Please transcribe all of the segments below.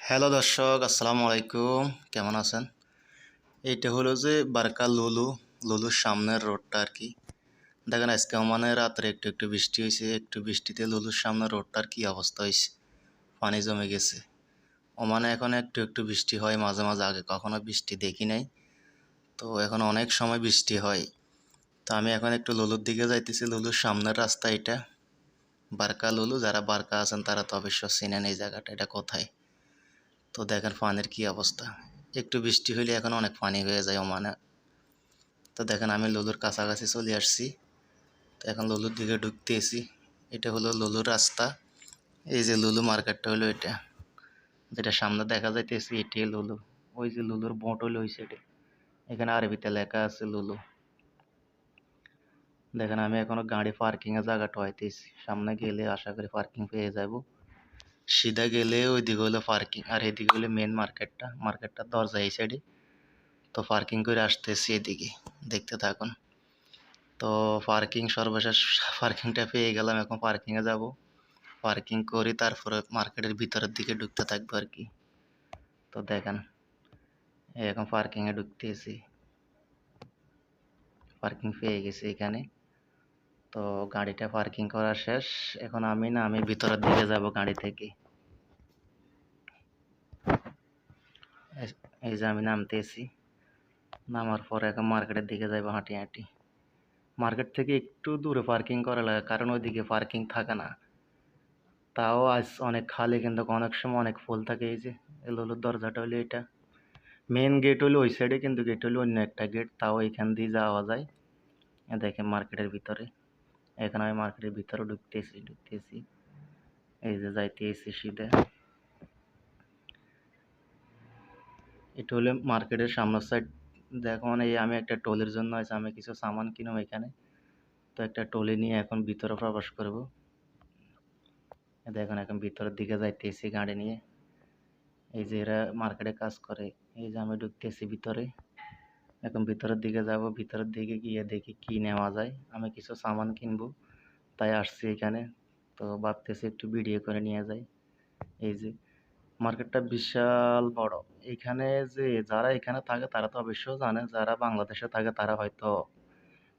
Hello দর্শক, আসসালামু আলাইকুম। কেমন আছেন? এইটা হলো যে বারকা লুলুর সামনের রোডটা আর কি। দেখেন আজকে ওমানে রাত্রে একটু একটু বৃষ্টি হয়েছে, একটু বৃষ্টিতে লুলুর সামনের রোডটার কি অবস্থা হয়েছে, পানি জমে গেছে। ওমানে এখন একটু একটু বৃষ্টি হয় মাঝে মাঝে, আগে কখনো বৃষ্টি দেখি নাই। তো এখন অনেক সময় বৃষ্টি হয়। তো আমি এখন একটু লুলুর দিকে যাইতেছি। লুলুর সামনের রাস্তা এটা, বারকা লুলু। যারা বারকা আছেন তারা তো অবশ্য চেনেন এই জায়গাটা, এটা কোথায়। তো দেখেন পানির কি অবস্থা, একটু বৃষ্টি হইলে এখন অনেক পানি হয়ে যায় ওমানে। তো দেখেন আমি লুলুর কাছাকাছি চলে আসছি। তো এখন লুলুর দিকে ঢুকতেছি। এটা হলো লুলুর রাস্তা। এই যে লুলু মার্কেটটা হলো এটা, যেটা সামনে দেখা যাইতেছে এটাই লুলু। ওই যে লুলুর বোট হলো ওই সাইডে, এখানে আরবিতে লেখা আছে লুলু। দেখেন আমি এখনো গাড়ি পার্কিং এর জায়গাটা হইতেছি। সামনে গেলে আশা করি পার্কিং পেয়ে যাব। সিধা গেলে ওইদিকে হলো পার্কিং, আর এদিকে হলো মেন মার্কেটটা। মার্কেটটার দরজা এই সাইডে। তো পার্কিং করে আসতেছি এদিকে, দেখতে থাকুন। তো পার্কিং সর্বশেষ পার্কিংটা পেয়ে গেলাম, এখন পার্কিংয়ে যাব। পার্কিং করি তারপরে মার্কেটের ভিতরের দিকে ঢুকতে থাকবো আর কি। তো দেখেন এখন পার্কিংয়ে ঢুকতেছি, পার্কিং পেয়ে গেছি এখানে। তো গাড়িটা পার্কিং করা শেষ। এখন আমি ভিতরের দিকে যাব গাড়ি থেকে। এই যে আমি নামতেছি, নামার পরে এখন মার্কেটের দিকে যাবো হাঁটি হাঁটি। মার্কেট থেকে একটু দূরে পার্কিং করা লাগে, কারণ ওইদিকে পার্কিং থাকে না। তাও আজ অনেক খালি, কিন্তু অনেক সময় অনেক ফুল থাকে। এই যে এলোলোর দরজাটা হলো এটা। মেন গেট হলো ওই সাইডে, কিন্তু গেট হলো অন্য একটা গেট, তাও এখান দিয়ে যাওয়া যায়। দেখেন মার্কেটের ভিতরে, এখন আমি মার্কেটের ভিতরে ঢুকতেছি। এই যে যাইতেছি সিধা। এটা হলো মার্কেটের সামনের সাইড। দেখুন এই আমি একটা টোলের জন্য আছে, আমি কিছু সামান কিনবো এখানে। তো একটা টোলে নিয়ে এখন ভিতরে প্রবেশ করব। দেখুন এখন ভিতরের দিকে যাইতেছি গাড়ি নিয়ে। এই যে এরা মার্কেটে কাজ করে। এই যে আমি ঢুকতেছি ভিতরে, এখন ভিতরের দিকে যাব। ভিতরের দিকে গিয়ে দেখি কি নেওয়া যায়। আমি কিছু সামান কিনবো, তাই আসছি এখানে। তো ভাবতেছি একটু ভিডিও করে নিয়ে যাই। এই যে মার্কেটটা বিশাল বড়। এখানে যে যারা এখানে থাকে তারা তো অবশ্যই জানে, যারা বাংলাদেশে থাকে তারা হয়তো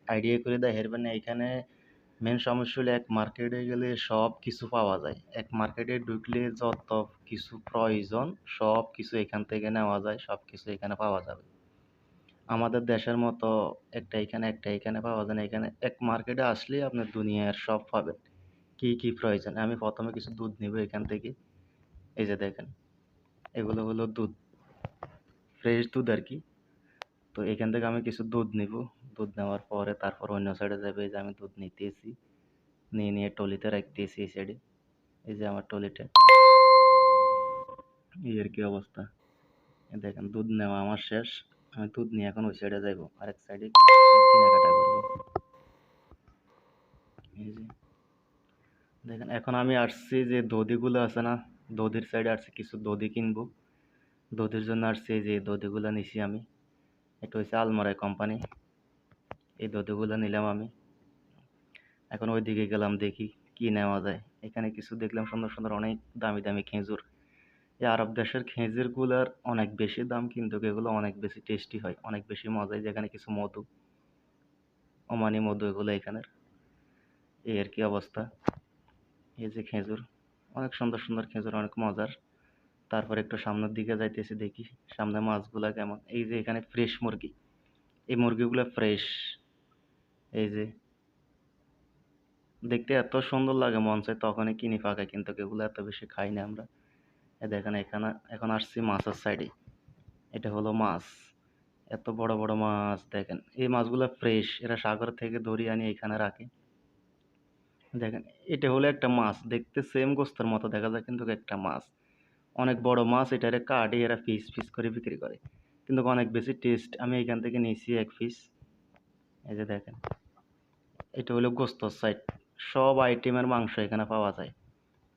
আইডিয়া করে দেয় হেরবেন না। এখানে মেন সমস্যা হলো এক মার্কেটে গেলে সব কিছু পাওয়া যায়। এক মার্কেটে ঢুকলে যত কিছু প্রয়োজন সব কিছু এখান থেকে নেওয়া যায়, সব কিছু এখানে পাওয়া যাবে। আমাদের দেশের মতো একটা এখানে পাওয়া যায় না। এখানে এক মার্কেটে আসলে আপনি দুনিয়ার সব পাবেন। কি কি প্রয়োজন, আমি প্রথমে কিছু দুধ নিব এখান থেকে। এই যে দেখেন এগুলো হলো দুধ, ফ্রেশ দুধ আর কি। তো এখান থেকে আমি কিছু দুধ নিব। দুধ নেওয়ার পরে তারপর অন্য সাইডে যাবে। এই যে আমি দুধ নিতেছি, নিয়ে টলিতে রাখতেছি এই সাইডে। এই যে আমার টলিটা, এই আর কি অবস্থা। এই দেখেন দুধ নেওয়া আমার শেষ। আমি দুধ নিয়ে এখন ওই সাইডে যাইবো, আরেক সাইডে কেনাকাটা করবো। এই যে দেখেন এখন আমি আসছি যে দধিগুলো আছে না, দধির সাইডে আসছি, কিছু দধি কিনবো। দধির জন্য আসছি। এই যে দধিগুলো নিছি আমি। এটা হচ্ছে আলমারাই কোম্পানি। এই দধিগুলো নিলাম আমি। এখন ওই দিকে গেলাম, দেখি কি নেওয়া যায়। এখানে কিছু দেখলাম সুন্দর সুন্দর অনেক দামি দামি খেজুর। এই আরব দেশের খেজুরগুলোর অনেক বেশি দাম, কিন্তু এগুলো অনেক বেশি টেস্টি হয়, অনেক বেশি মজা। যেখানে কিছু মধু, ওমানি মধু এগুলো এখানের। এই আর কি অবস্থা। এই যে খেজুর, অনেক সুন্দর সুন্দর খেজুর, অনেক মজার। তারপর একটু সামনের দিকে যাইতেছি, দেখি সামনে মাছগুলা কেমন। এই যে এখানে ফ্রেশ মুরগি, এই মুরগিগুলো ফ্রেশ। এই যে দেখতে এত সুন্দর লাগে, মন চায় তখনই কিনি ফাঁকা, কিন্তু এগুলো এত বেশি খাই না আমরা। দেখেন এখানে এখন আসছি মাছের সাইডে। এটা হলো মাছ, এত বড় বড় মাছ। দেখেন এই মাছগুলো ফ্রেশ, এরা সাগর থেকে ধরে আনি এখানে রাখে। দেখেন এটা হলো একটা মাছ, দেখতে সেম গোস্তের মতো দেখা যায়, কিন্তু একটা মাছ, অনেক বড় মাছ। এটারে কাটে এরা পিস পিস করে বিক্রি করে, কিন্তু অনেক বেশি টেস্ট। আমি এখান থেকে নিয়েছি এক পিস। এই যে দেখেন এটা হলো গোস্তর সাইড। সব আইটেমের মাংস এখানে পাওয়া যায়,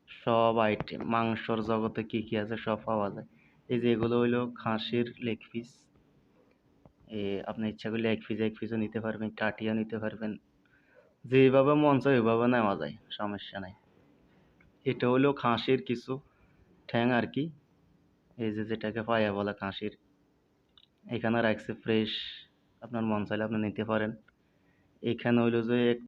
সব আইটেম মাংসর জগতে কি কি আছে সব পাওয়া যায়। এই যে এগুলো হইলো খাসির লেগ পিস। আপনি ইচ্ছা করলে এক পিসও নিতে পারবেন, কাটিয়া নিতে পারবেন, যেভাবে মন চায় ওইভাবে নেওয়া যায়, সমস্যা নাই। এটা হলো খাসির কিছু ঠ্যাং আর কি। এই যে যেটাকে পায়া বলে কাশির, এখানে রাখছে ফ্রেশ, আপনার মন চাইলে আপনি নিতে পারেন। এখানে হইলো যে